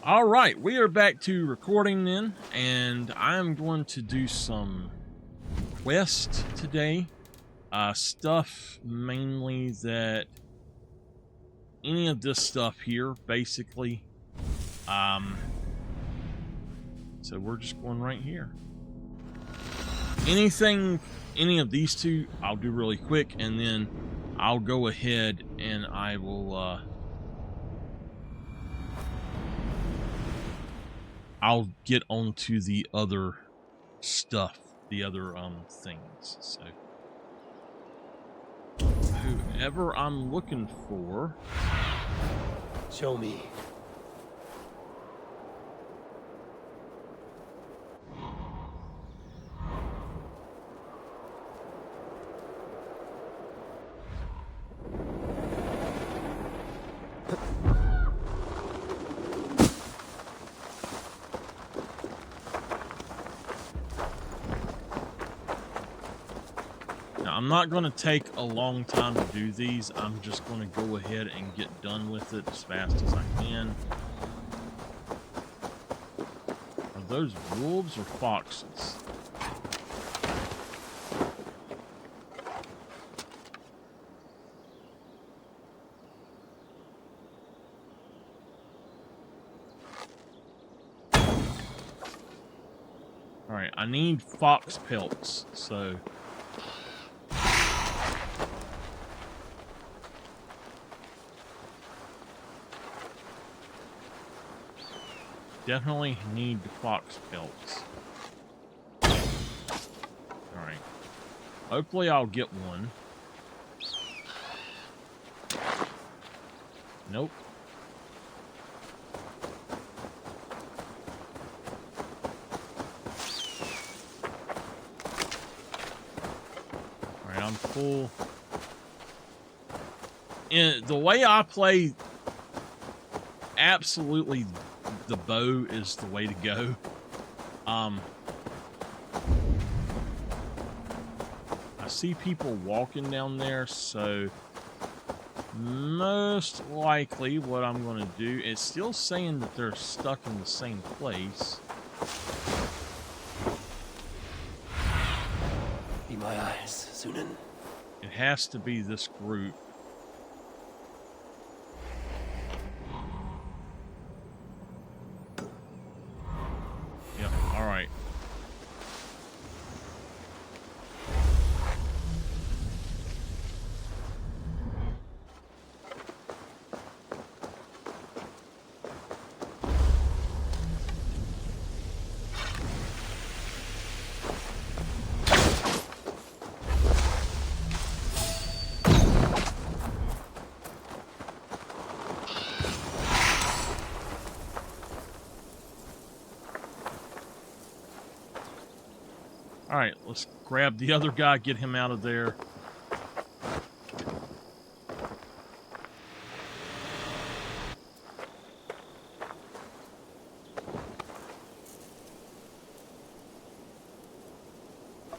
All right, we are back to recording then, and I'm going to do some quest today. Stuff mainly that any of this stuff here, basically. So we're just going right here. Any of these two, I'll do really quick, and then I'll go ahead and I will, I'll get onto the other stuff, the other things. So whoever I'm looking for, show me. I'm not going to take a long time to do these. I'm just going to go ahead and get done with it as fast as I can. Are those wolves or foxes? Alright, I need fox pelts, so... Definitely need the fox pelts. Alright. Hopefully I'll get one. Nope. Alright, I'm full. The way I play, absolutely the bow is the way to go. I see people walking down there, so most likely what I'm going to do is still saying that they're stuck in the same place. Be my eyes, Sunan. It has to be this group. Yep, alright. Alright, let's grab the other guy, get him out of there.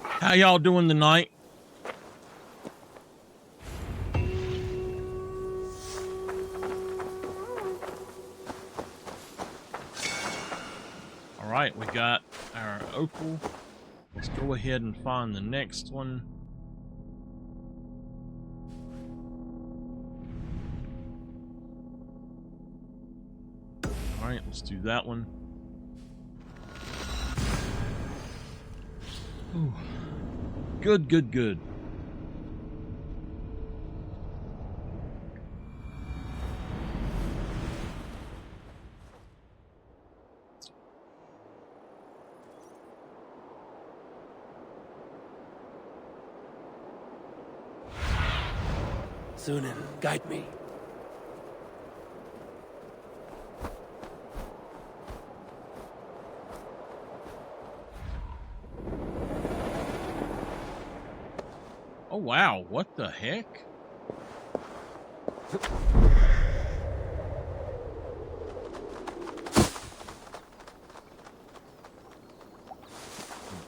How y'all doing tonight? Alright, we got our opal. Let's go ahead and find the next one. Alright, let's do that one. Ooh. Good, good, good. Sunan, guide me. Oh wow, what the heck?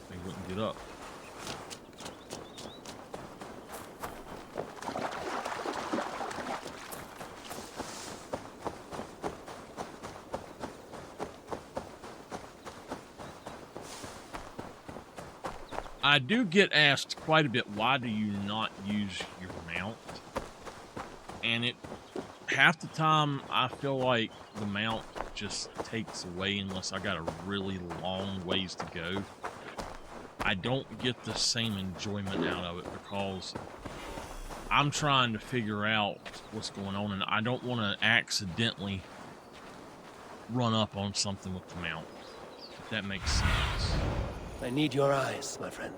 They wouldn't get up. I do get asked quite a bit, why do you not use your mount? And half the time I feel like the mount just takes away unless I got a really long ways to go. I don't get the same enjoyment out of it because I'm trying to figure out what's going on and I don't want to accidentally run up on something with the mount, if that makes sense. I need your eyes, my friend.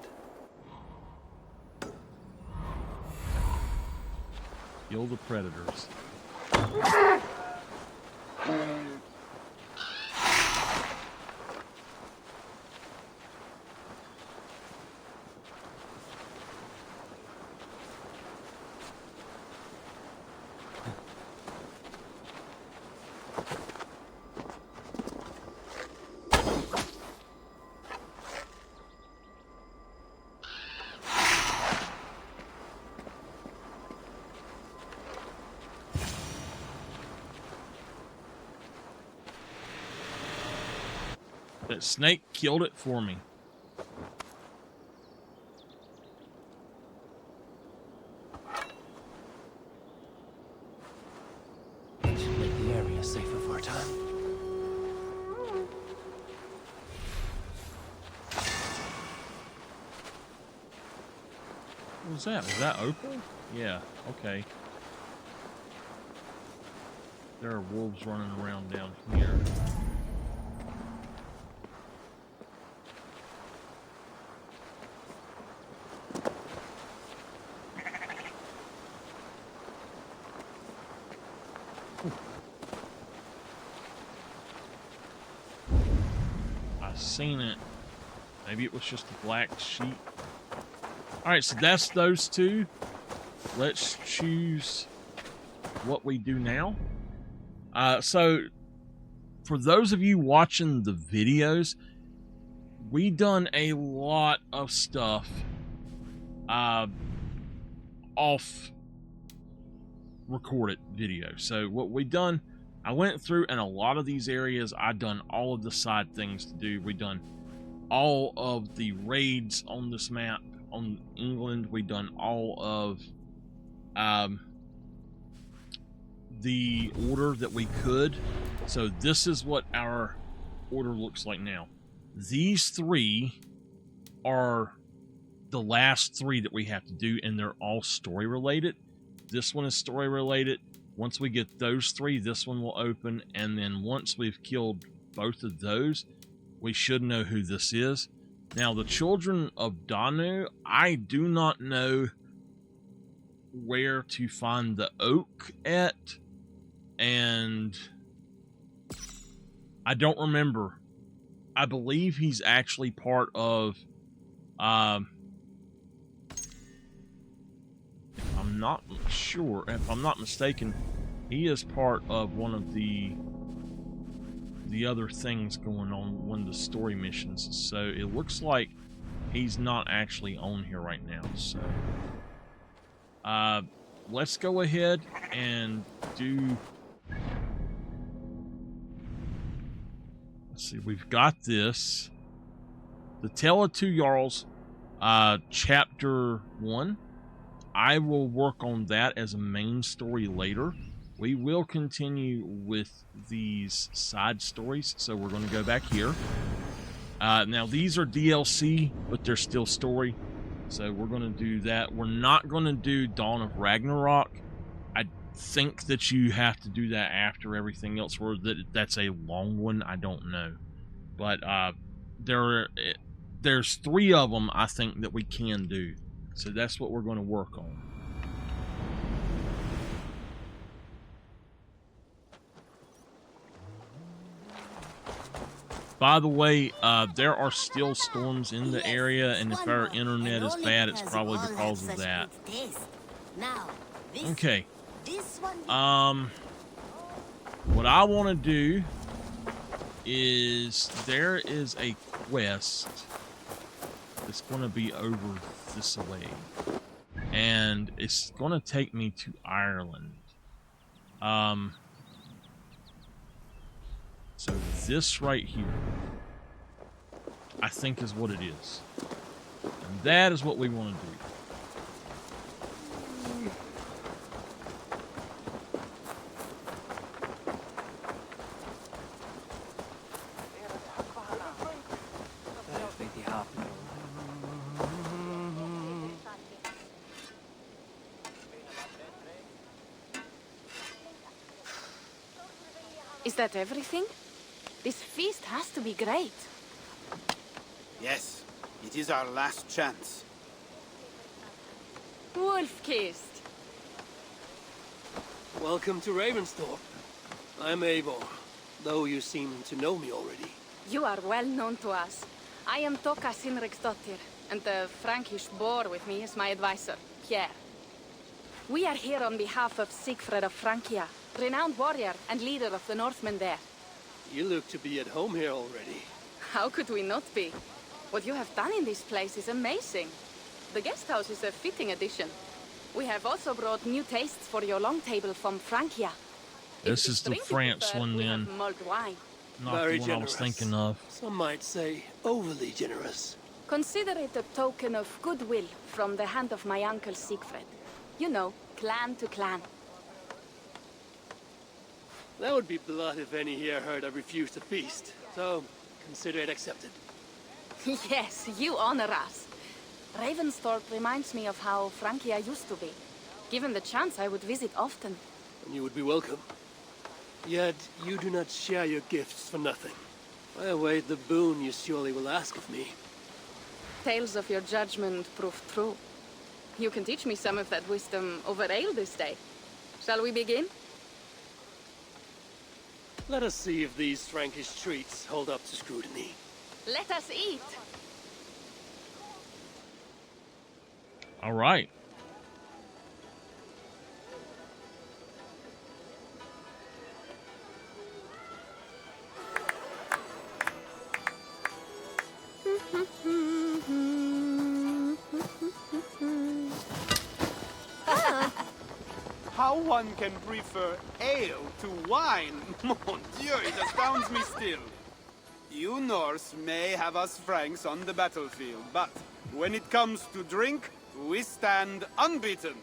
Kill the predators. That snake killed it for me. Should make the area safer for a time. What was that? Was that opal? Yeah, okay. There are wolves running around down here. Seen it. Maybe it was just a black sheep. Alright, so that's those two. Let's choose what we do now. So for those of you watching the videos, we done a lot of stuff off recorded video. So what we done, I went through and a lot of these areas I done all of the side things to do. We done all of the raids on this map on England. We done all of the order that we could. So this is what our order looks like now. These three are the last three that we have to do, and they're all story related. This one is story related. Once we get those three, this one will open, and then once we've killed both of those, we should know who this is. Now, the Children of Danu, I do not know where to find the oak at, and I don't remember. I believe he's actually part of, if I'm not sure, if I'm not mistaken, he is part of one of the other things going on, one of the story missions. So it looks like he's not actually on here right now. So let's go ahead and do. Let's see, we've got this. The Tale of Two Jarls, Chapter 1. I will work on that as a main story later. We will continue with these side stories, so we're going to go back here. Now, these are DLC, but they're still story, so we're going to do that. We're not going to do Dawn of Ragnarok. I think that you have to do that after everything else, or that's a long one. I don't know. But there's three of them, I think, that we can do. So that's what we're going to work on. By the way, there are still storms in the area, and if our internet is bad, it's probably because of that. Okay. What I want to do is there is a quest that's going to be over this way, and it's going to take me to Ireland. So this right here, I think, is what it is. And That is what we want to do. Is that everything? This feast has to be great. Yes, it is our last chance. Wolf-kissed. Welcome to Ravensthorpe. I'm Eivor, though you seem to know me already. You are well known to us. I am Toka Sinriksdottir, and the Frankish boar with me is my advisor, Pierre. We are here on behalf of Sigfred of Francia, renowned warrior and leader of the Northmen there. You look to be at home here already. How could we not be? What you have done in this place is amazing. The guest house is a fitting addition. We have also brought new tastes for your long table from Francia. This is the France one then, mulled wine. not Very the one I was generous. thinking of. Some might say overly generous. Consider it a token of goodwill from the hand of my uncle Siegfried. You know, clan to clan. That would be blood if any here heard I refused to feast. So, consider it accepted. Yes, you honor us. Ravensthorpe reminds me of how Francia used to be. Given the chance, I would visit often. And you would be welcome. Yet, you do not share your gifts for nothing. I await the boon you surely will ask of me. Tales of your judgment prove true. You can teach me some of that wisdom over ale this day. Shall we begin? Let us see if these Frankish treats hold up to scrutiny. Let us eat! All right. How one can prefer ale to wine? Mon Dieu, it astounds me still. You Norse may have us Franks on the battlefield, but when it comes to drink, we stand unbeaten.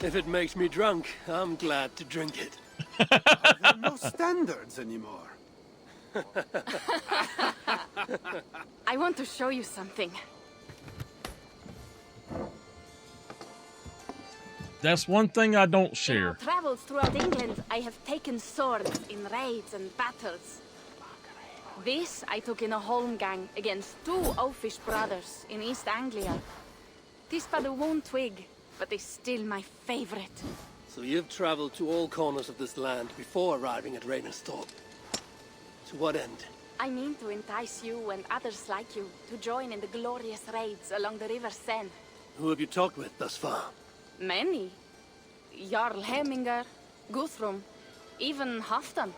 If it makes me drunk, I'm glad to drink it. Are there no standards anymore? I want to show you something. That's one thing I don't In share. our travels throughout England, I have taken swords in raids and battles. This I took in a holmgang against two oafish brothers in East Anglia. This but a wound twig, but is still my favorite. So you've traveled to all corners of this land before arriving at Ravensthorpe. To what end? I mean to entice you and others like you to join in the glorious raids along the River Seine. Who have you talked with thus far? Many. Jarl Hemminger, Guthrum, even Halfdan.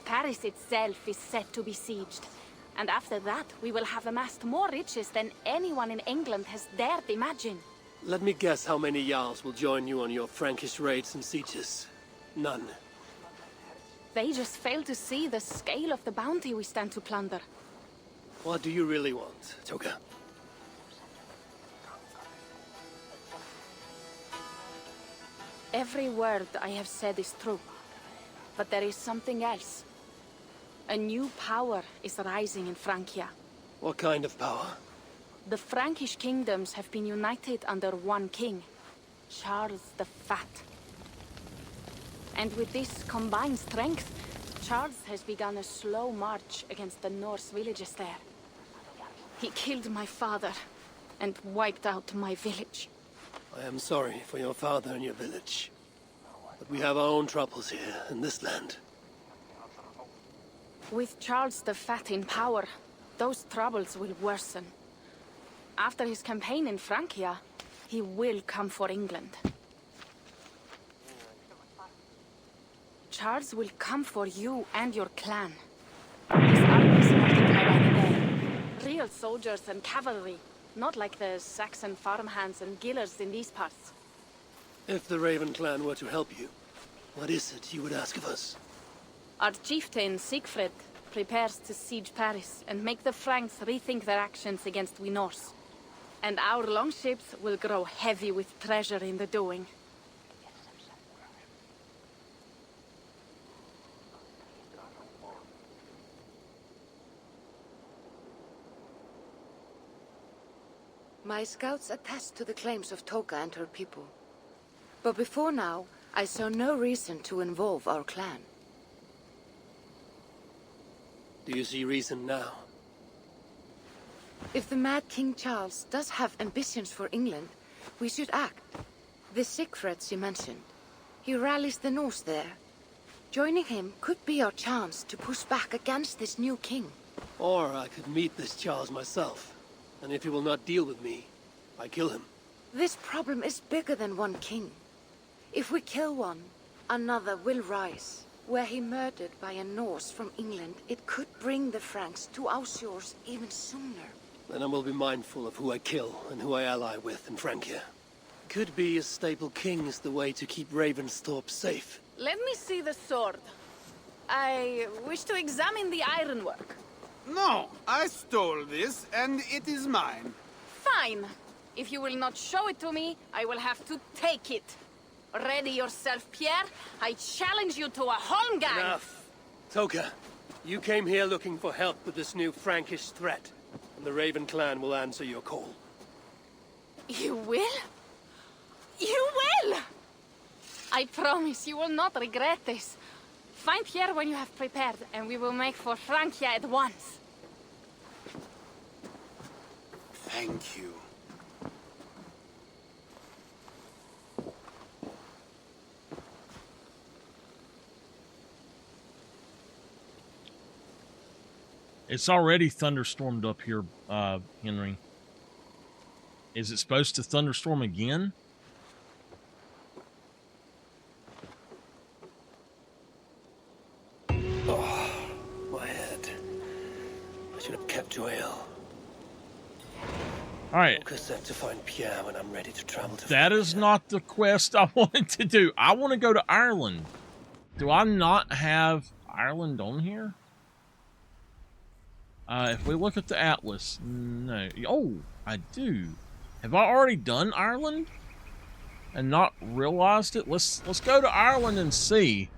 Paris itself is set to be besieged. And after that, we will have amassed more riches than anyone in England has dared imagine. Let me guess how many Jarls will join you on your Frankish raids and sieges. None. They just fail to see the scale of the bounty we stand to plunder. What do you really want, Toka? Every word I have said is true. But there is something else. A new power is rising in Francia. What kind of power? The Frankish kingdoms have been united under one king, Charles the Fat. And with this combined strength, Charles has begun a slow march against the Norse villages there. He killed my father and wiped out my village. I am sorry for your father and your village. But we have our own troubles here in this land. With Charles the Fat in power, those troubles will worsen. After his campaign in Francia, he will come for England. Charles will come for you and your clan. His armies multiply by the day. Real soldiers and cavalry, not like the Saxon farmhands and gillers in these parts. If the Raven clan were to help you, what is it you would ask of us? Our chieftain, Siegfried, prepares to siege Paris and make the Franks rethink their actions against we Norse. And our longships will grow heavy with treasure in the doing. My scouts attest to the claims of Toka and her people. But before now, I saw no reason to involve our clan. Do you see reason now? If the mad King Charles does have ambitions for England, we should act. The Siegfried you mentioned, he rallies the Norse there. Joining him could be our chance to push back against this new king. Or I could meet this Charles myself. And if he will not deal with me, I kill him. This problem is bigger than one king. If we kill one, another will rise. Were he murdered by a Norse from England, it could bring the Franks to our shores even sooner. Then I will be mindful of who I kill and who I ally with in Francia. Could be a stable king is the way to keep Ravensthorpe safe. Let me see the sword. I wish to examine the ironwork. No, I stole this, and it is mine. Fine. If you will not show it to me, I will have to take it. Ready yourself, Pierre. I challenge you to a holmgang. Enough. Toka, you came here looking for help with this new Frankish threat, and the Raven clan will answer your call. You will? You will! I promise you will not regret this. Find Pierre when you have prepared, and we will make for Francia at once. Thank you. It's already thunderstormed up here, Henry. Is it supposed to thunderstorm again? Oh, my head. I should have kept to ale. Alright. Toka said to find Pierre when I'm ready to travel to That is not the quest I wanted to do. I want to go to Ireland. Do I not have Ireland on here? If we look at the atlas, no. Oh, I do. Have I already done Ireland and not realized it? Let's go to Ireland and see.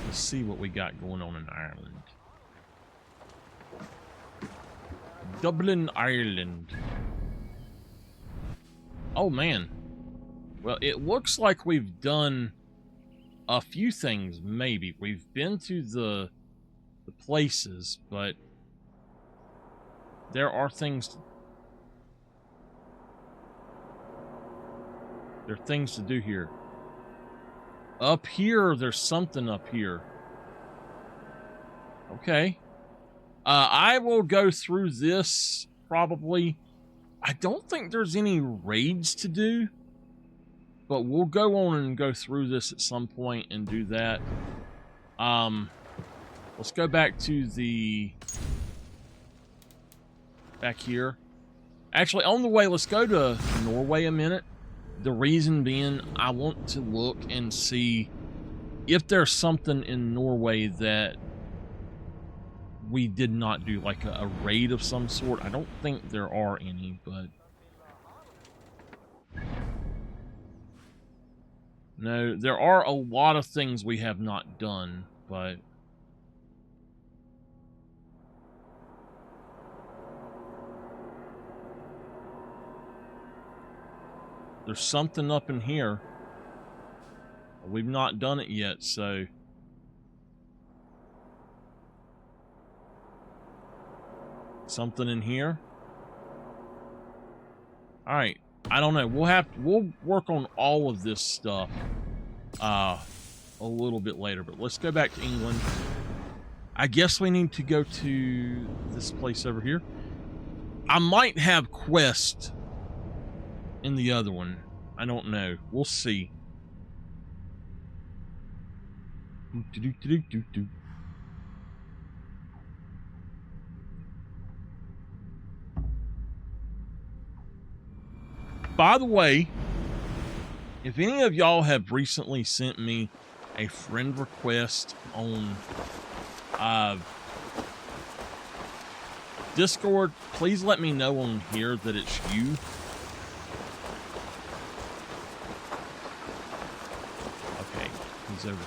Let's see what we got going on in Ireland. Dublin, Ireland. Oh, man. Well, it looks like we've done a few things, maybe. We've been to the places, but there are things... There are things to do here. Up here, there's something up here. Okay. I will go through this, probably. I don't think there's any raids to do. But we'll go on and go through this at some point and do that. Let's go back to the... Back here. Actually, on the way, let's go to Norway a minute. The reason being, I want to look and see if there's something in Norway that we did not do, like a raid of some sort. I don't think there are any, but... No, there are a lot of things we have not done, but... There's something up in here. We've not done it yet, so... Something in here? Alright. I don't know. We'll work on all of this stuff a little bit later, but let's go back to England. I guess we need to go to this place over here. I might have quest in the other one. I don't know. We'll see. By the way, if any of y'all have recently sent me a friend request on Discord, please let me know on here that it's you. Okay, he's over here.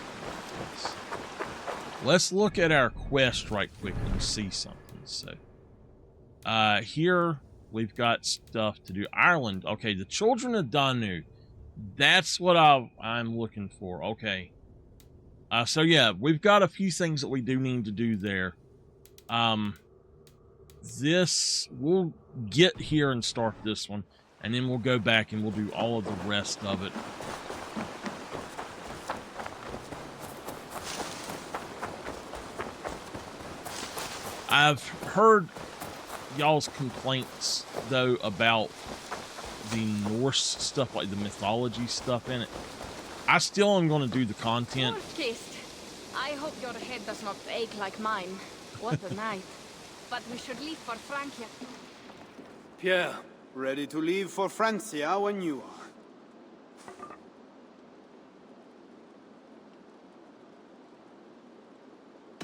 Let's look at our quest right quick and see something. So, here we've got stuff to do. Ireland. Okay, the Children of Danu. That's what I'm looking for. Okay. So yeah, we've got a few things that we do need to do there. This, we'll get here and start this one, and then we'll go back and we'll do all of the rest of it. I've heard y'all's complaints, though, about the Norse stuff, like the mythology stuff in it. I still am going to do the content. Kissed. I hope your head does not ache like mine. What a night. But we should leave for Francia. Pierre, Ready to leave for Francia when you are.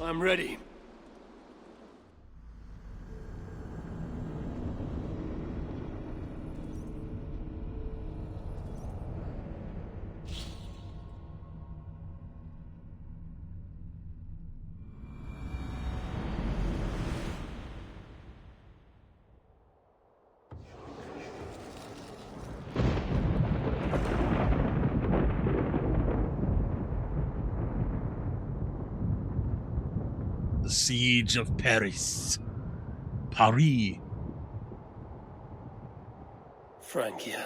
I'm ready. The Siege of Paris. Paris. Francia,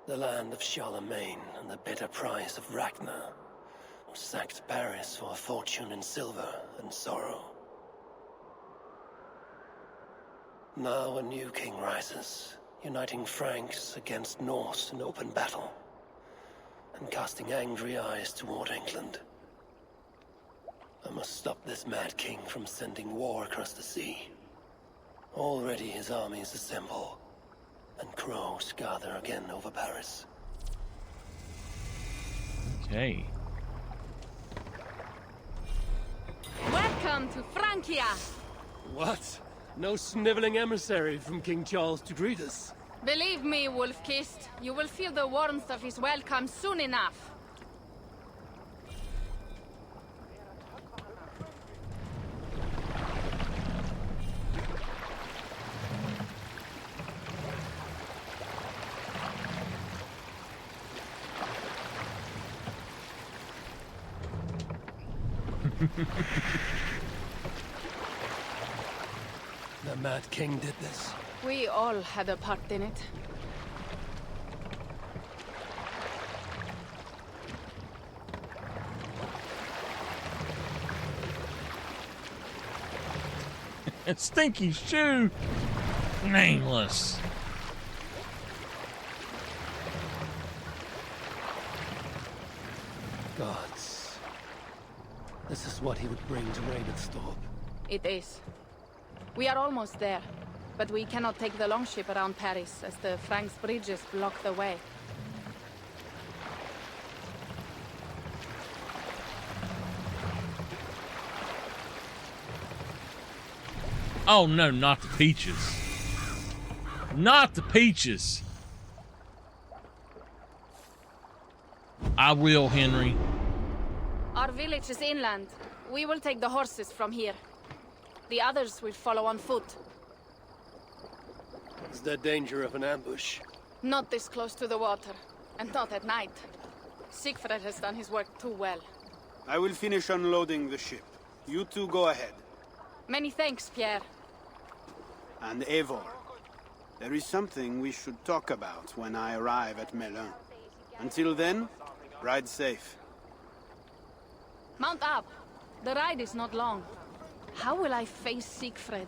the land of Charlemagne and the bitter price of Ragnar, who sacked Paris for a fortune in silver and sorrow. Now a new king rises, uniting Franks against Norse in open battle, and casting angry eyes toward England. I must stop this mad king from sending war across the sea. Already his armies assemble, and crows gather again over Paris. Okay. Welcome to Francia! What? No sniveling emissary from King Charles to greet us? Believe me, Wolf-Kissed, you will feel the warmth of his welcome soon enough. The Mad King did this. We all had a part in it. Stinky shoe. Nameless. Gods. This is what he would bring to Ravensthorpe. It is. We are almost there, but we cannot take the longship around Paris as the Franks' bridges block the way. Oh no, not the peaches. Not the peaches. I will, Henry. Our village is inland. We will take the horses from here. The others will follow on foot. Is there danger of an ambush? Not this close to the water, and not at night. Siegfried has done his work too well. I will finish unloading the ship. You two go ahead. Many thanks, Pierre. And Eivor, there is something we should talk about when I arrive at Melun. Until then, ride safe. Mount up. The ride is not long. How will I face Siegfried?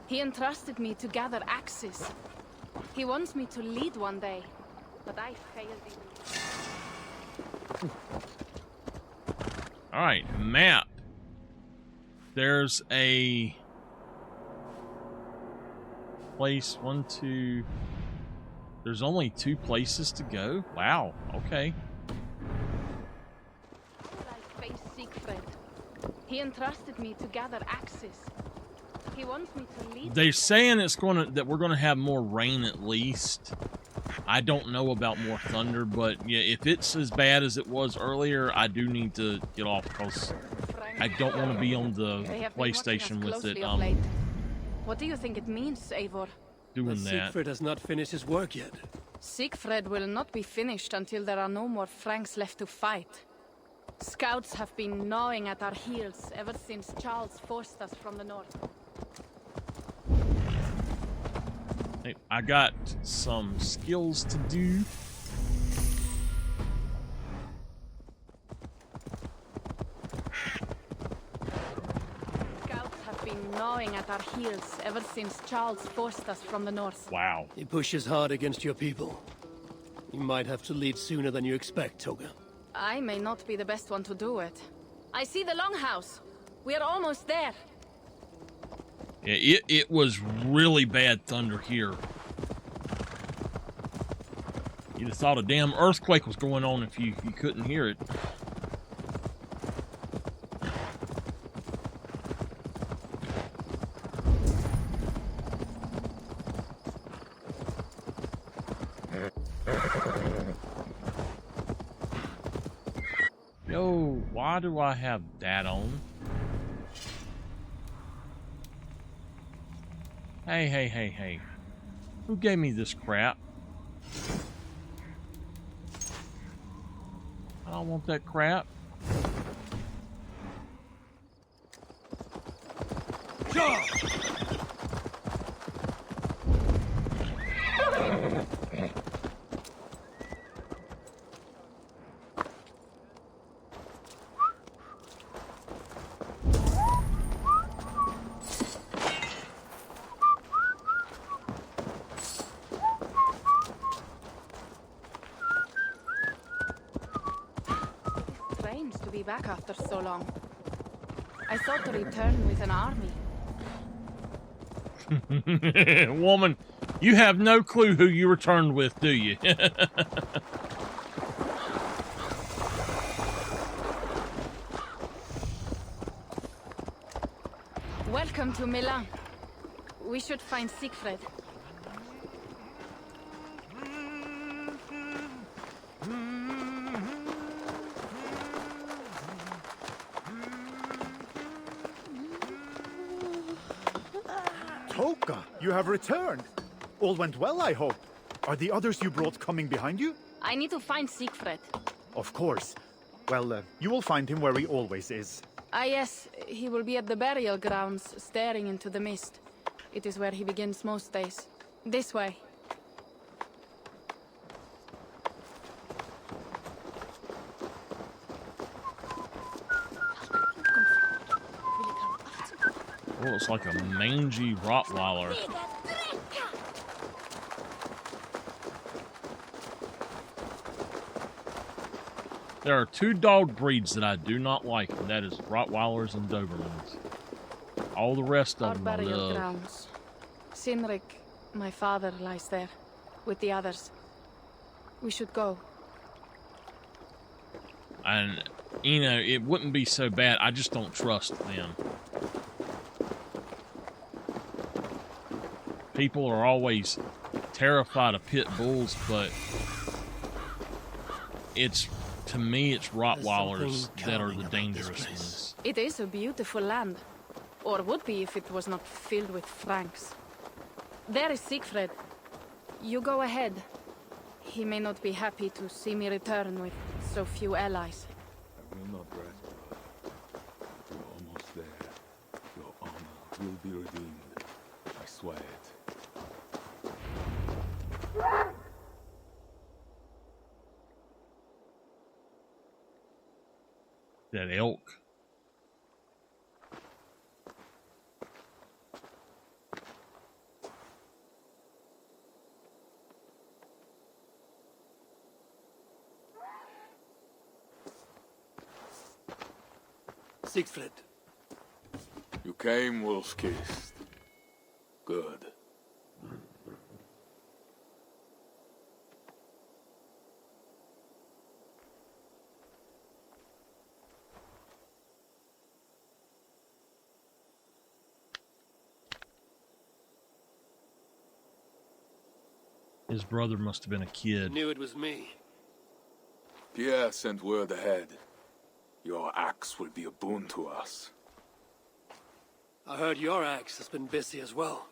He entrusted me to gather axes. He wants me to lead one day, but I failed him. Alright, map. There's a place, 1, 2, There's only 2 places to go? Wow, okay. I face Siegfried. He entrusted me to gather axes. He wants me to lead. They're saying that we're gonna have more rain at least. I don't know about more thunder, but yeah, if it's as bad as it was earlier, I do need to get off because I don't want to be on the PlayStation with it. What do you think it means, Eivor? Doing that. Siegfried has not finished his work yet. Siegfried will not be finished until there are no more Franks left to fight. Scouts have been gnawing at our heels ever since Charles forced us from the north. Hey, I got some skills to do. Scouts have been gnawing at our heels ever since Charles forced us from the north. Wow. He pushes hard against your people. You might have to leave sooner than you expect, Toga. I may not be the best one to do it. I see the longhouse. We are almost there. Yeah, it was really bad thunder here. You'd have thought a damn earthquake was going on if you couldn't hear it. Yo, why do I have that on? Hey. Who gave me this crap? I don't want that crap. Strange to be back after so long. I thought to return with an army. Woman, you have no clue who you returned with, do you? Welcome to Milan. We should find Siegfried. Toka, you have returned. All went well, I hope. Are the others you brought coming behind you? I need to find Siegfried. Of course. Well, you will find him where he always is. Ah yes, he will be at the burial grounds, staring into the mist. It is where he begins most days. This way. Oh, it's like a mangy Rottweiler. There are 2 dog breeds that I do not like, and that is Rottweilers and Dobermans. All the rest Our of them I burial love. grounds. Sinrik, my father, lies there, with the others. We should go. And, you know, it wouldn't be so bad. I just don't trust them. People are always terrified of pit bulls, but to me, it's Rottweilers that are the dangerous ones. It is a beautiful land. Or would be if it was not filled with Franks. There is Siegfried. You go ahead. He may not be happy to see me return with so few allies. I will not rest, brother. You're almost there. Your honor will be redeemed. I swear it. That elk. Siegfried. You came wolf-kissed. Good. His brother must have been a kid. Knew it was me. Pierre sent word ahead. Your axe will be a boon to us. I heard your axe has been busy as well.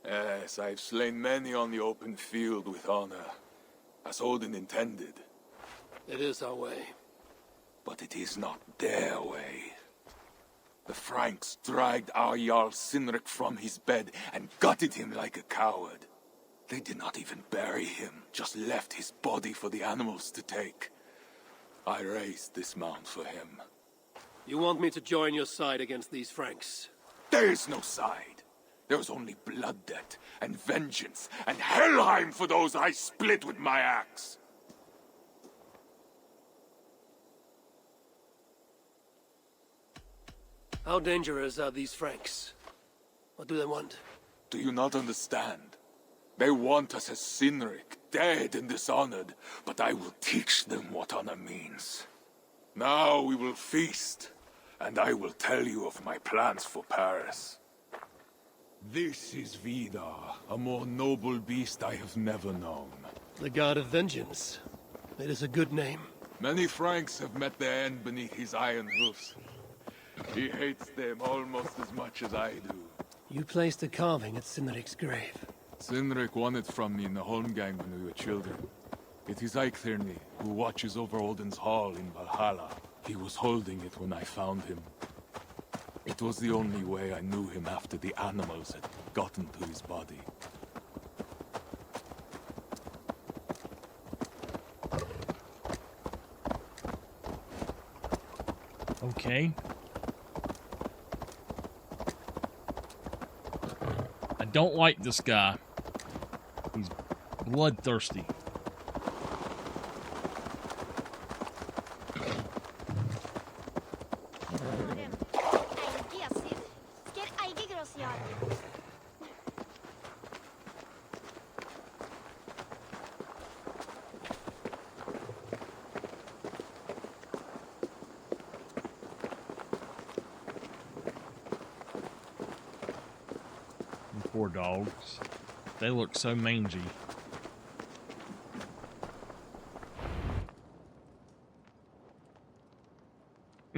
Yes, I've slain many on the open field with honor, as Odin intended. It is our way. But it is not their way. The Franks dragged our Jarl Sinric from his bed and gutted him like a coward. They did not even bury him, just left his body for the animals to take. I raised this mound for him. You want me to join your side against these Franks? There is no side. There is only blood debt, and vengeance, and Helheim for those I split with my axe. How dangerous are these Franks? What do they want? Do you not understand? They want us as Sinric, dead and dishonored, but I will teach them what honor means. Now we will feast, and I will tell you of my plans for Paris. This is Vidar, a more noble beast I have never known. The God of Vengeance. It is a good name. Many Franks have met their end beneath his iron hoofs. He hates them almost as much as I do. You placed a carving at Sinric's grave. Sinric won it from me in the Holmgang when we were children. It is Eiktherni, who watches over Odin's hall in Valhalla. He was holding it when I found him. It was the only way I knew him after the animals had gotten to his body. Okay. I don't like this guy. He's bloodthirsty. Poor dogs. They look so mangy.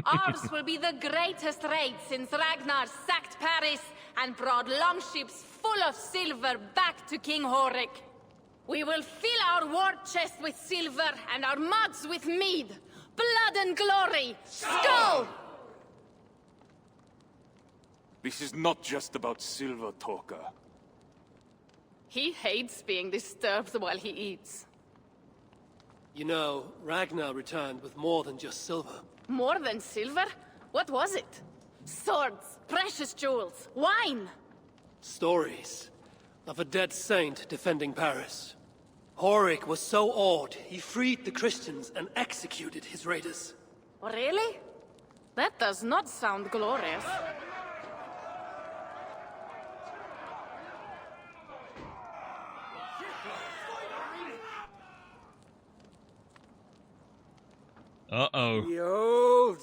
Ours will be the greatest raid since Ragnar sacked Paris and brought longships full of silver back to King Horik. We will fill our war chest with silver and our mugs with mead. Blood and glory! Skull! This is not just about silver, Torka. He hates being disturbed while he eats. You know, Ragnar returned with more than just silver. More than silver? What was it? Swords, precious jewels, wine! Stories of a dead saint defending Paris. Horik was so awed, he freed the Christians and executed his raiders. Really? That does not sound glorious. Uh-oh. Behold,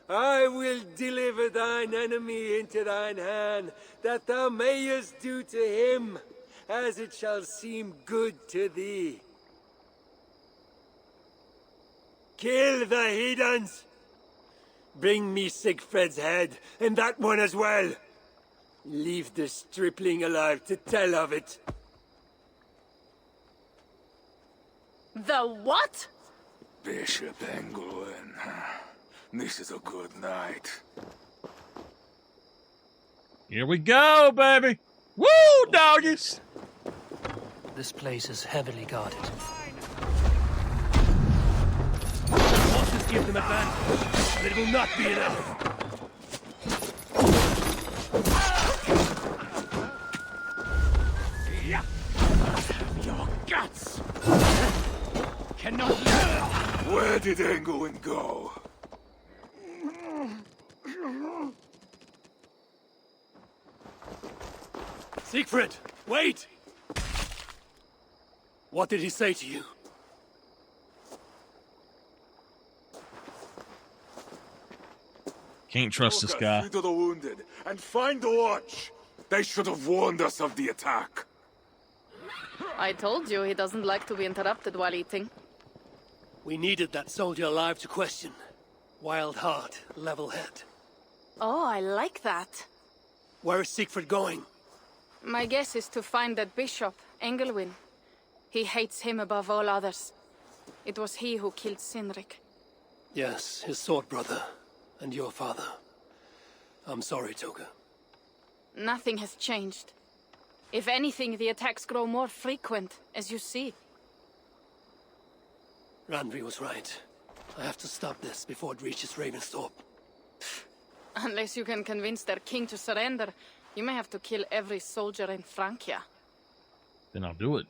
I will deliver thine enemy into thine hand, that thou mayest do to him as it shall seem good to thee. Kill the heathens! Bring me Sigfred's head, and that one as well. Leave the stripling alive to tell of it. The what? Bishop Engelwin. This is a good night. Here we go, baby! Woo, doggies! This place is heavily guarded. Horses give them advantage, but it will not be enough. Your guts! Cannot live! Where did Engelwin go? Siegfried, wait! What did he say to you? Can't trust this Torka, guy. see to the wounded, and find the watch. They should have warned us of the attack. I told you he doesn't like to be interrupted while eating. We needed that soldier alive to question. Wild heart, level head. Oh, I like that. Where is Siegfried going? My guess is to find that bishop, Engelwin. He hates him above all others. It was he who killed Cynric. Yes, his sword brother. And your father. I'm sorry, Toga. Nothing has changed. If anything, the attacks grow more frequent, as you see. Randvi was right. I have to stop this before it reaches Ravensthorpe. Unless you can convince their king to surrender, you may have to kill every soldier in Francia. Then I'll do it.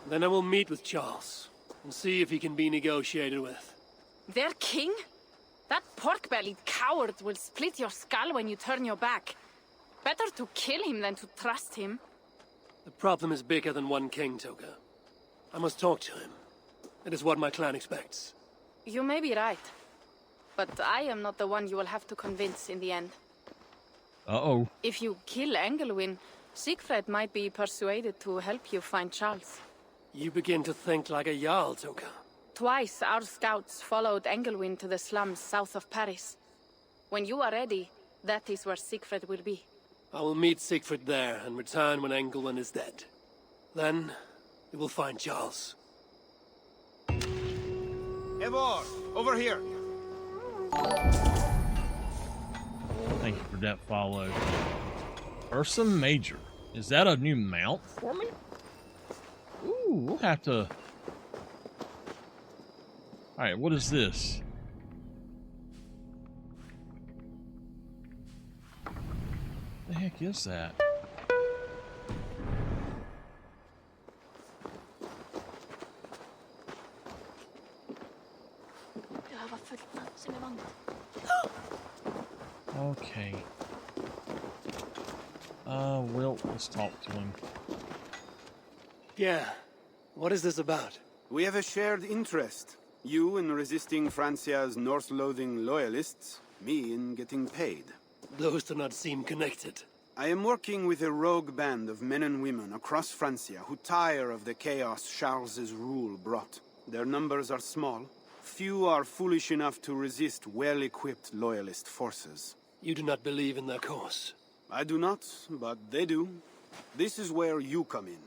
Then I will meet with Charles, and see if he can be negotiated with. Their king? That pork-bellied coward will split your skull when you turn your back. Better to kill him than to trust him. The problem is bigger than one king, Toga. I must talk to him. It is what my clan expects. You may be right. But I am not the one you will have to convince in the end. Uh-oh. If you kill Engelwin, Siegfried might be persuaded to help you find Charles. You begin to think like a Jarl, Toga. Twice our scouts followed Engelwin to the slums south of Paris. When you are ready, that is where Siegfried will be. I will meet Siegfried there and return when Engelwin is dead. Then, we will find Charles. Eivor, over here. Thank you for that follow. Ursa Major. Is that a new mount for me? Ooh, we'll have to... Alright, what is this? The heck is that? Okay. Well, let's talk to him. Yeah. What is this about? We have a shared interest. You in resisting Francia's Norse-loathing loyalists, me in getting paid. Those do not seem connected. I am working with a rogue band of men and women across Francia who tire of the chaos Charles's rule brought. Their numbers are small. Few are foolish enough to resist well-equipped loyalist forces. You do not believe in their cause. I do not, but they do. This is where you come in.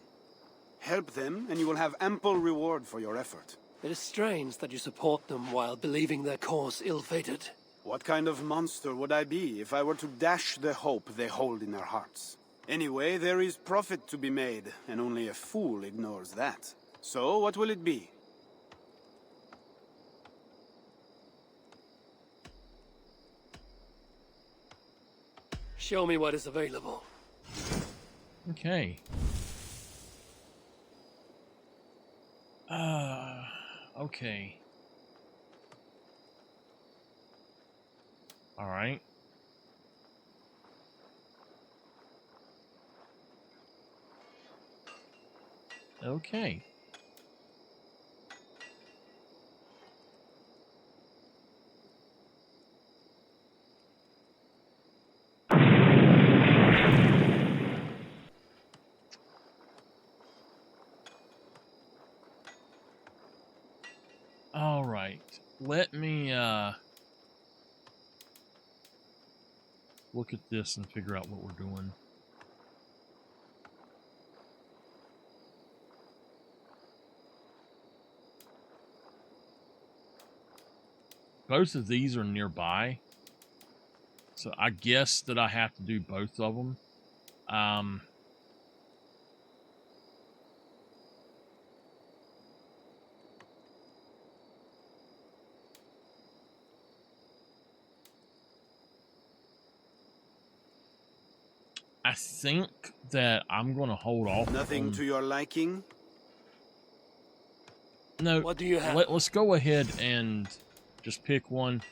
Help them, and you will have ample reward for your effort. It is strange that you support them while believing their cause ill-fated. What kind of monster would I be if I were to dash the hope they hold in their hearts? Anyway, there is profit to be made, and only a fool ignores that. So, what will it be? Show me what is available. Okay. Okay. All right. Okay. All right. Let me look at this and figure out what we're doing. Both of these are nearby, so I guess that I have to do both of them. I think that I'm going to hold off. Nothing to your liking? No. What do you have? Let's go ahead and just pick one.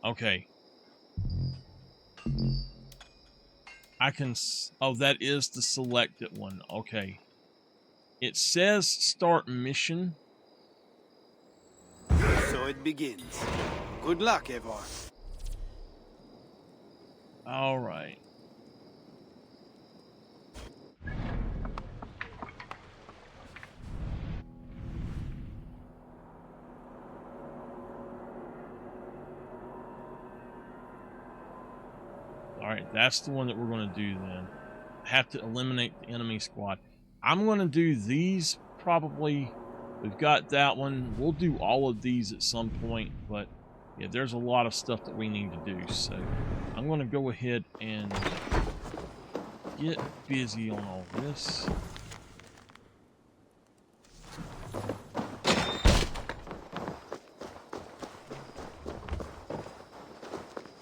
Okay. I can... Oh, that is the selected one. Okay. It says start mission. So it begins. Good luck, Eivor. All right. Alright, that's the one that we're going to do then. Have to eliminate the enemy squad. I'm going to do these probably. We've got that one. We'll do all of these at some point, but yeah, there's a lot of stuff that we need to do. So I'm going to go ahead and get busy on all this.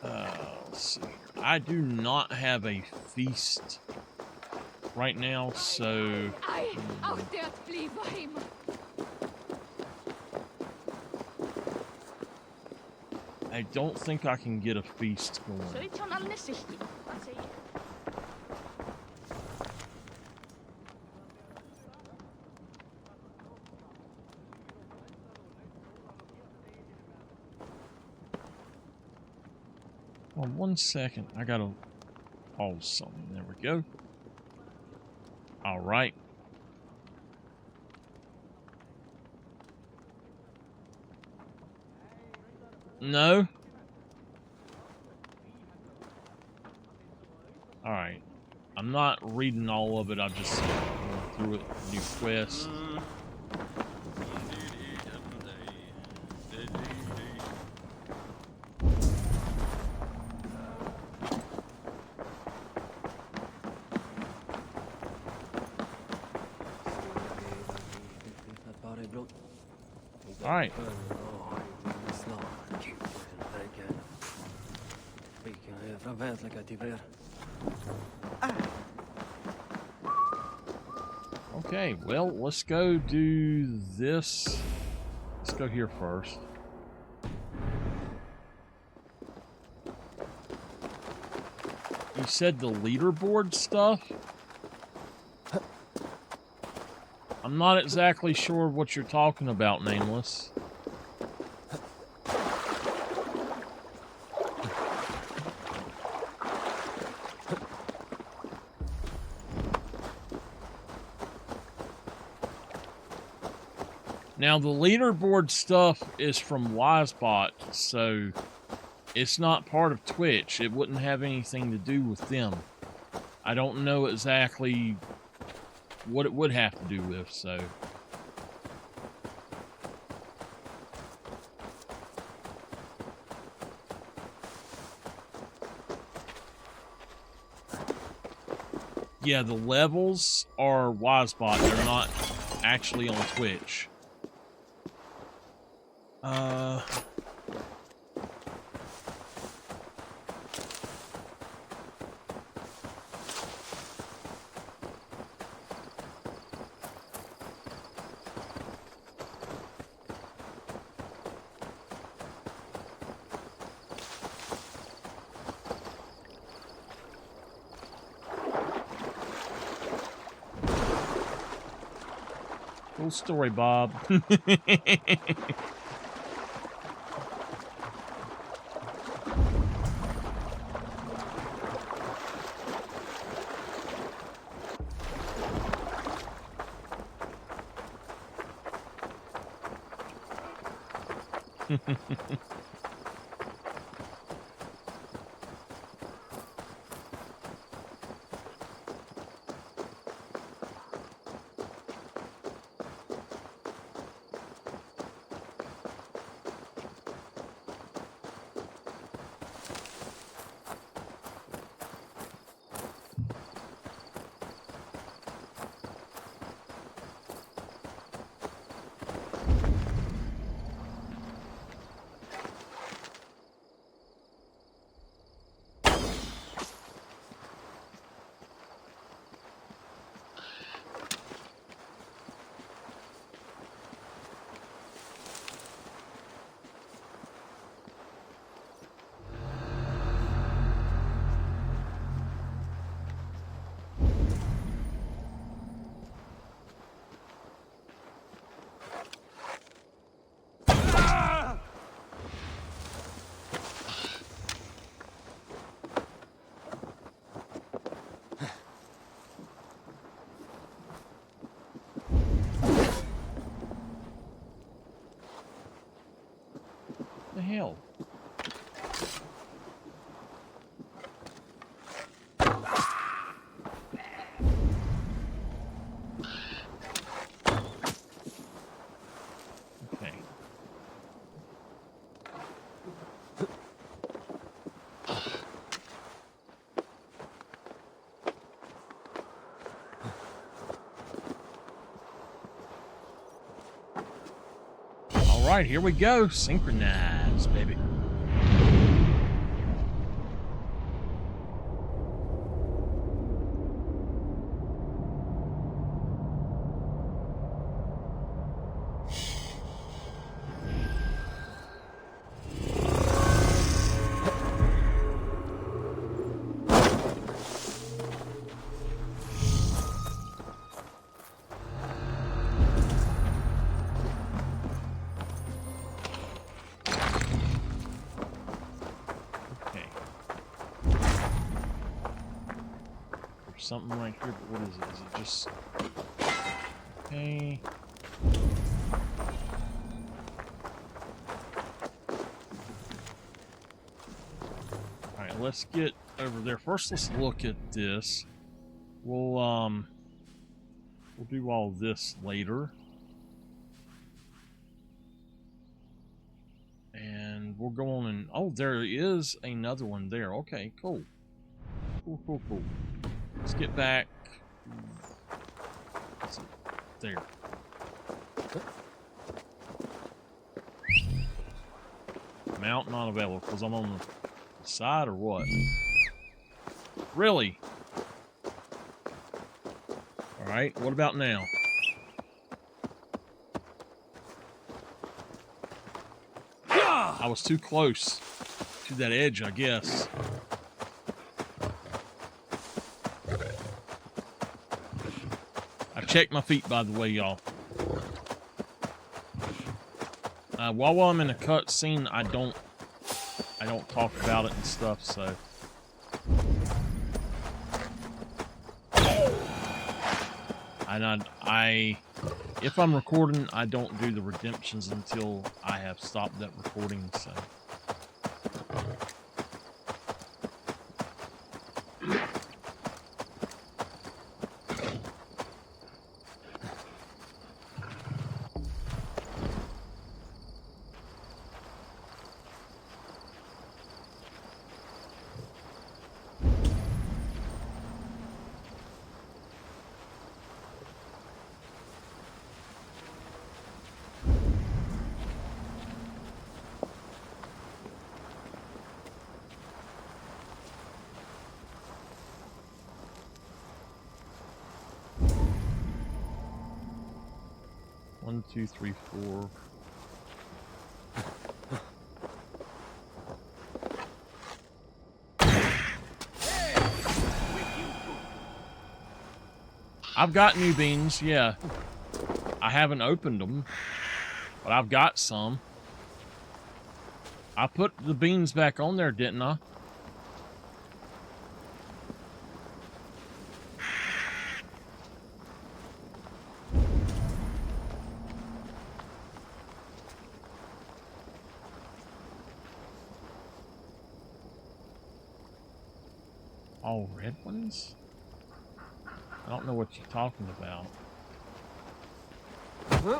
Let's see. I do not have a feast right now, so I don't think I can get a feast going. Well, 1 second. I gotta pause something. There we go. All right. No. All right. I'm not reading all of it. I'm just going through it. New quest. All right. Okay, well, let's go do this. Let's go here first. You said the leaderboard stuff? I'm not exactly sure what you're talking about, Nameless. Now, the leaderboard stuff is from Wisebot, so it's not part of Twitch. It wouldn't have anything to do with them. I don't know exactly what it would have to do with, so... Yeah, the levels are Wisebot. They're not actually on Twitch. Cool story, Bob. The hell? Okay. All right, here we go. Synchronize, baby. Something right here, but what is it? Is it just... Okay. Alright, let's get over there. First, let's look at this. We'll do all this later. And we'll go on and... Oh, there is another one there. Okay, cool. Cool. Let's get back. There. Mount not available because I'm on the side or what? Really? Alright, what about now? I was too close to that edge, I guess. Check my feet, by the way, y'all. While I'm in a cutscene, I don't talk about it and stuff. So, and if I'm recording, I don't do the redemptions until I have stopped that recording. So. One, two, three, four. I've got new beans, yeah. I haven't opened them, but I've got some. I put the beans back on there, didn't I? All red ones? I don't know what you're talking about. Huh?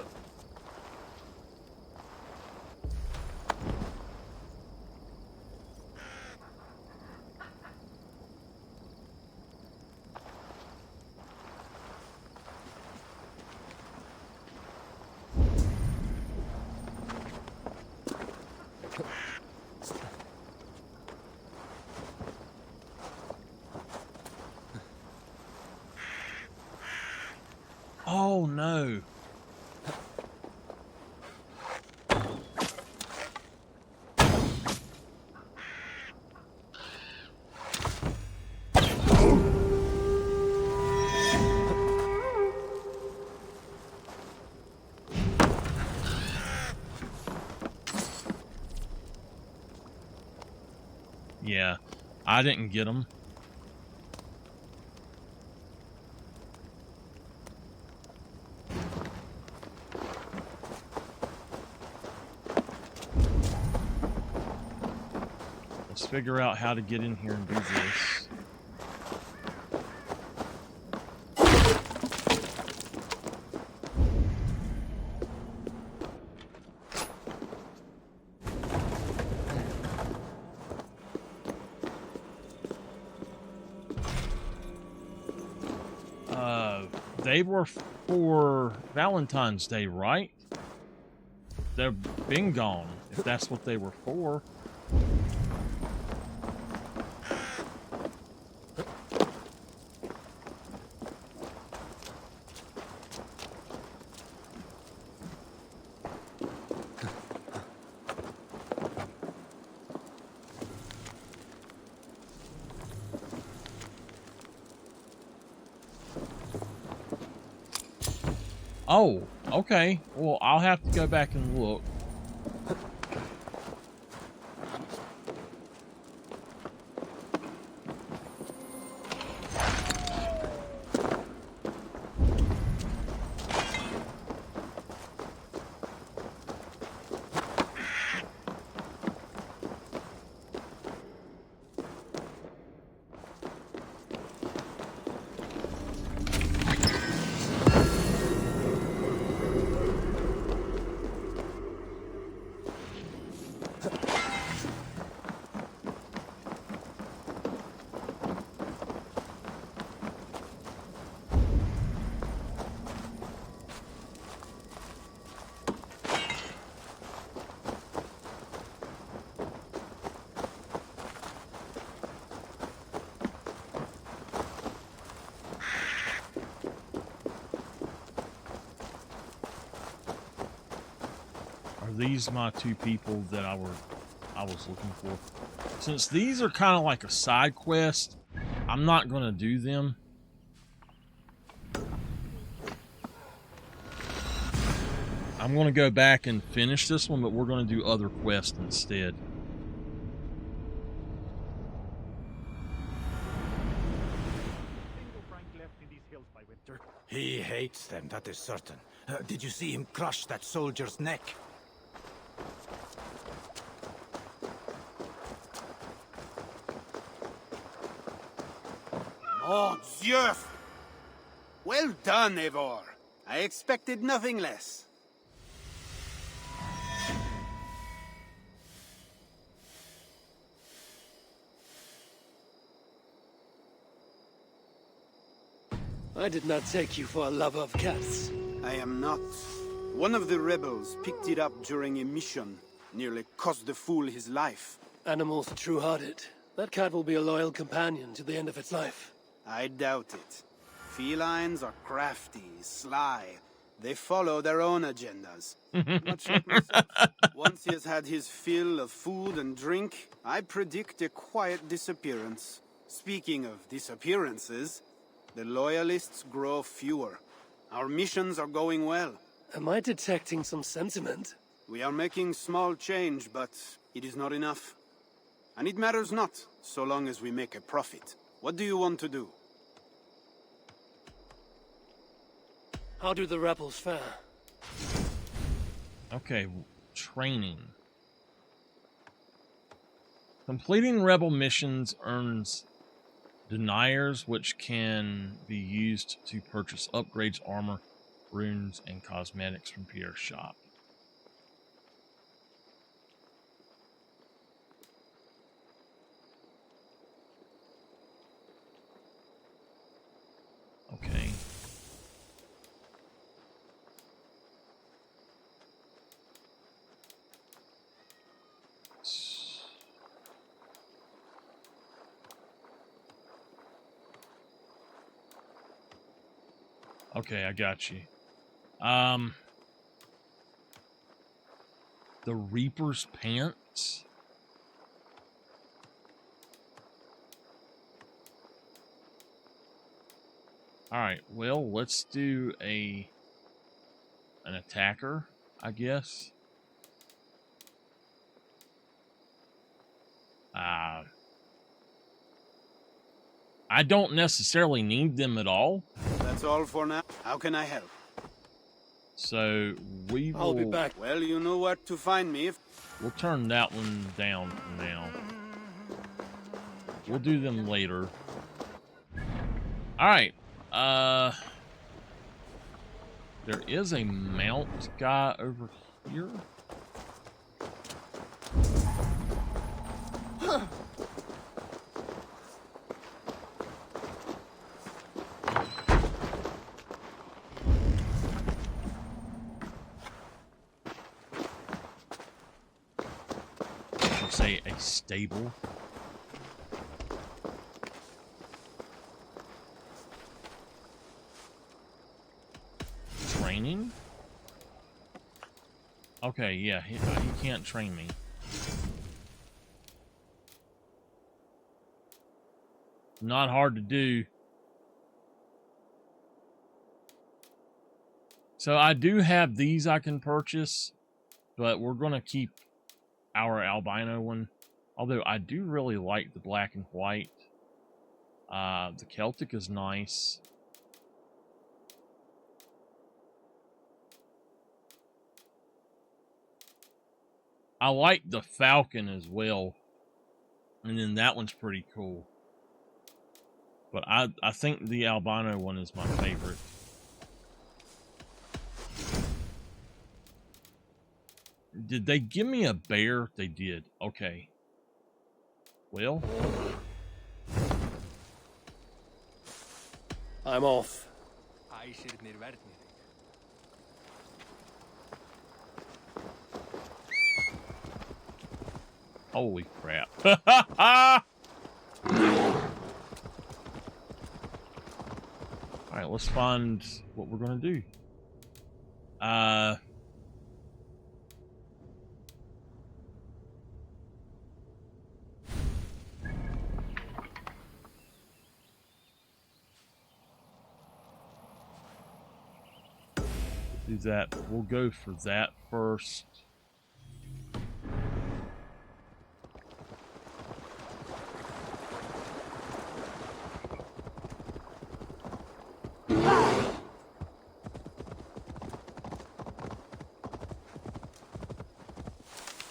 Oh no. Yeah, I didn't get them. Let's figure out how to get in here and do this. They were for Valentine's Day, right? They've been gone, if that's what they were for. Oh, okay. Well, I'll have to go back and look. These my two people that I was looking for. Since these are kind of like a side quest, I'm not going to do them. I'm going to go back and finish this one, but we're going to do other quests instead. He hates them, that is certain. Did you see him crush that soldier's neck? Oh, Dieu! Well done, Eivor. I expected nothing less. I did not take you for a lover of cats. I am not. One of the rebels picked it up during a mission. Nearly cost the fool his life. Animals are true-hearted. That cat will be a loyal companion to the end of its life. I doubt it. Felines are crafty, sly. They follow their own agendas. Much like myself. Once he has had his fill of food and drink, I predict a quiet disappearance. Speaking of disappearances, the loyalists grow fewer. Our missions are going well. Am I detecting some sentiment? We are making small change, but it is not enough. And it matters not, so long as we make a profit. What do you want to do? How do the rebels fare? Okay, training. Completing rebel missions earns deniers, which can be used to purchase upgrades, armor, runes, and cosmetics from Pierre's shop. Okay. Okay, I got you. The Reaper's Pants. Alright, well, let's do an attacker, I guess. I don't necessarily need them at all. That's all for now. How can I help? So we will... I'll be back. Well, you know where to find me if... We'll turn that one down for now. we'll do them later. All right. There is a mount guy over here. Say a stable. Training? Okay, yeah, he can't train me. Not hard to do. So I do have these I can purchase, but we're gonna keep our albino one. Although I do really like the black and white. The Celtic is nice. I like the Falcon as well. And then that one's pretty cool. But I think the albino one is my favorite. Did they give me a bear? They did. Okay. Well. I'm off. Holy crap. Alright, let's find what we're gonna do. Do that. We'll go for that first.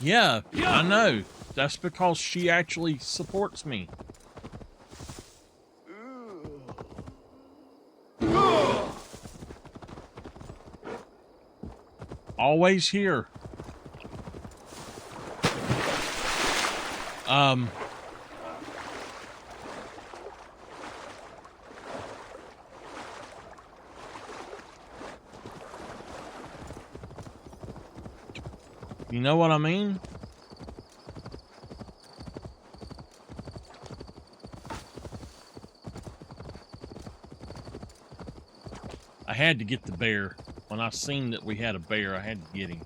Yeah, I know. That's because she actually supports me. Always here. You know what I mean? I had to get the bear. When I seen that we had a bear, I had to get him.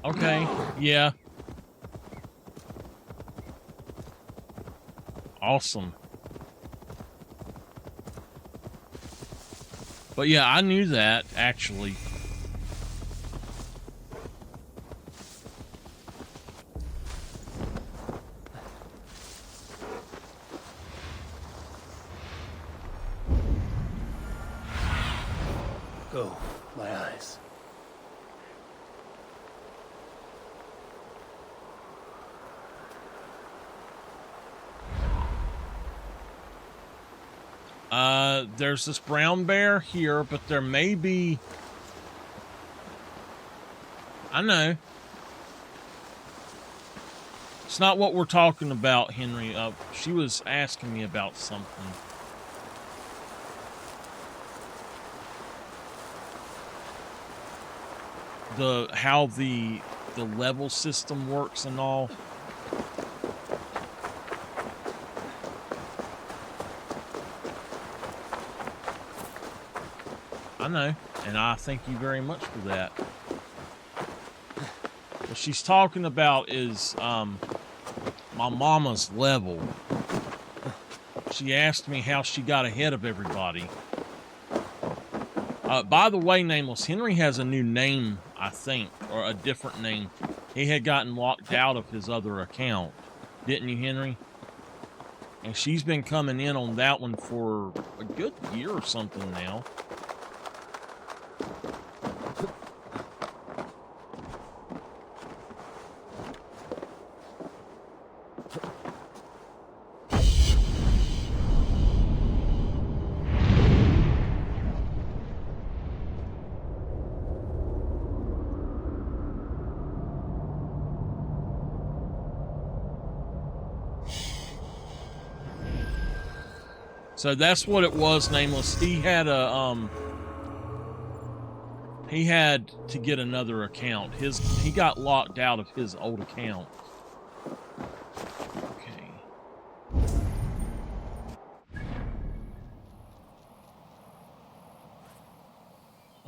Okay, yeah. Awesome. But yeah, I knew that, actually. Go, my eyes. There's this brown bear here, but there may be... I know. It's not what we're talking about, Henry. She was asking me about something. How the level system works and all. I know, and I thank you very much for that. What she's talking about is my mama's level. She asked me how she got ahead of everybody. By the way, Nameless, Henry has a new name, I think, or a different name. He had gotten locked out of his other account. Didn't you, Henry? And she's been coming in on that one for a good year or something now. So that's what it was, Nameless. He had to get another account. He got locked out of his old account. Okay.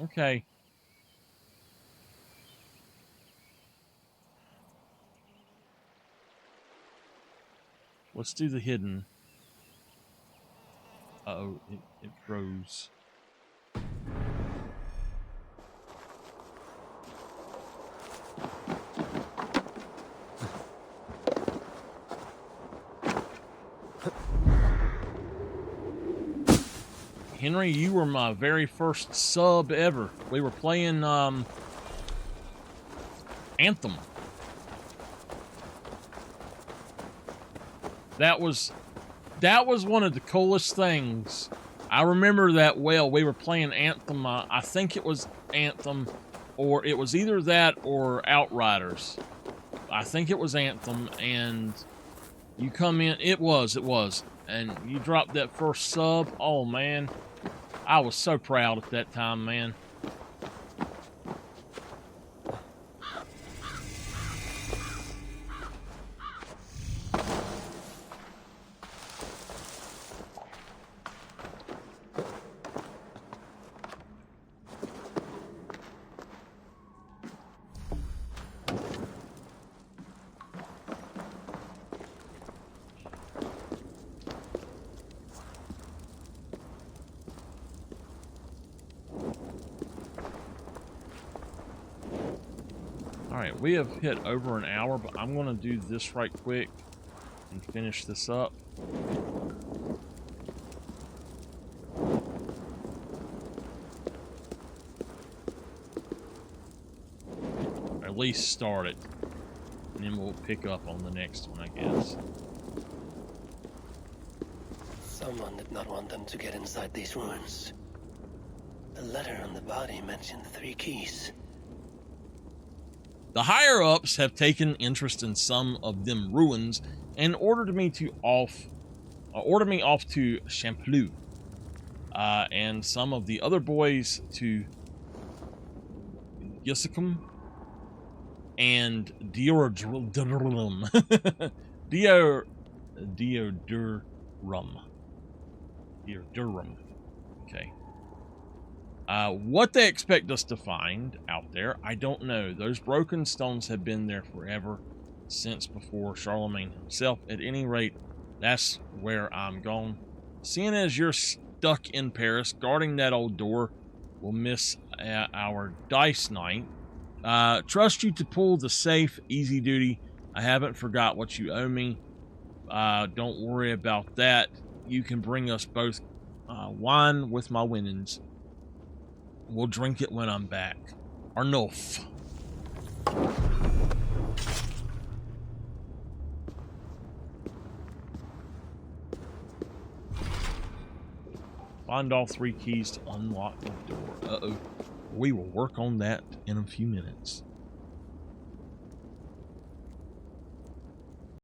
Okay. Let's do the hidden. Uh-oh, it froze. Henry, you were my very first sub ever. We were playing Anthem. That was one of the coolest things. I remember that well. We were playing Anthem. I think it was Anthem, or it was either that or Outriders. I think it was Anthem, and you come in. It was. And you dropped that first sub. Oh, man. I was so proud at that time, man. Alright, we have hit over an hour, but I'm going to do this right quick and finish this up. Or at least start it. And then we'll pick up on the next one, I guess. Someone did not want them to get inside these ruins. The letter on the body mentioned 3 keys. The higher-ups have taken interest in some of them ruins and ordered me off to Champloo, and some of the other boys to Gisicum and Deodurum. Deodurum. Okay. What they expect us to find out there, I don't know. Those broken stones have been there forever, since before Charlemagne himself. At any rate, that's where I'm going. Seeing as you're stuck in Paris, guarding that old door will miss our dice night. Trust you to pull the safe, easy duty. I haven't forgot what you owe me. Don't worry about that. You can bring us both wine with my winnings. We'll drink it when I'm back. Arnulf. Find all 3 keys to unlock the door. Uh-oh. We will work on that in a few minutes.